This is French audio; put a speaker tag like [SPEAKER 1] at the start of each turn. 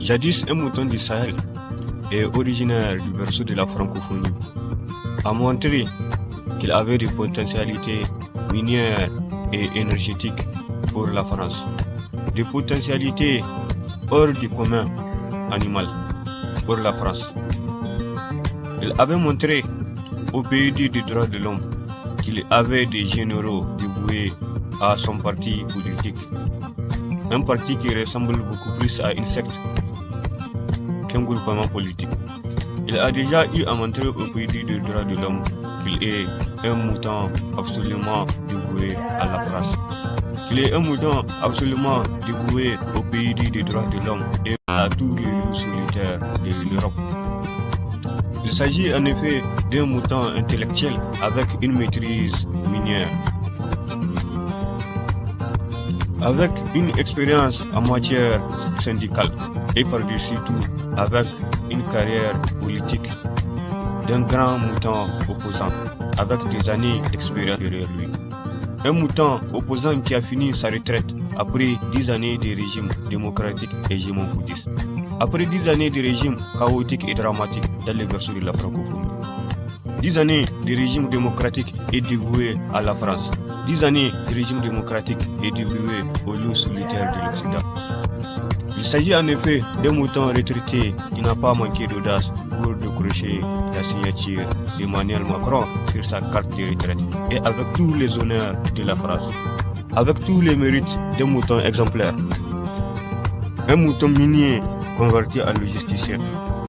[SPEAKER 1] Jadis un mouton du Sahel et originaire du berceau de la francophonie, a montré qu'il avait des potentialités minières et énergétiques pour la France, des potentialités hors du commun animal pour la France. Il avait montré au pays des droits de l'homme qu'il avait des généraux dévoués à son parti politique, un parti qui ressemble beaucoup plus à une secte qu'un groupement politique. Il a déjà eu à montrer au pays des droits de l'homme qu'il est un mouton absolument dévoué à la France, qu'il est un mouton absolument dévoué au pays des droits de l'homme et à tous les loups solitaires de l'Europe. Il s'agit en effet d'un mouton intellectuel avec une maîtrise minière, avec une expérience en matière syndicale et par-dessus tout avec une carrière politique d'un grand mouton opposant avec des années d'expérience derrière lui. Un mouton opposant qui a fini sa retraite après 10 années de régime démocratique et gémofoutiste, après 10 années de régime chaotique et dramatique dans les berceaux de la francophonie. 10 années de régime démocratique et dévoué à la France. 10 années de régime démocratique et dévoué aux loups solitaires de l'Occident. Il s'agit en effet d'un mouton retraité qui n'a pas manqué d'audace pour décrocher la signature d'Emmanuel Macron sur sa carte de retraite et avec tous les honneurs de la France, avec tous les mérites d'un mouton exemplaire. Un mouton minier converti en logisticien.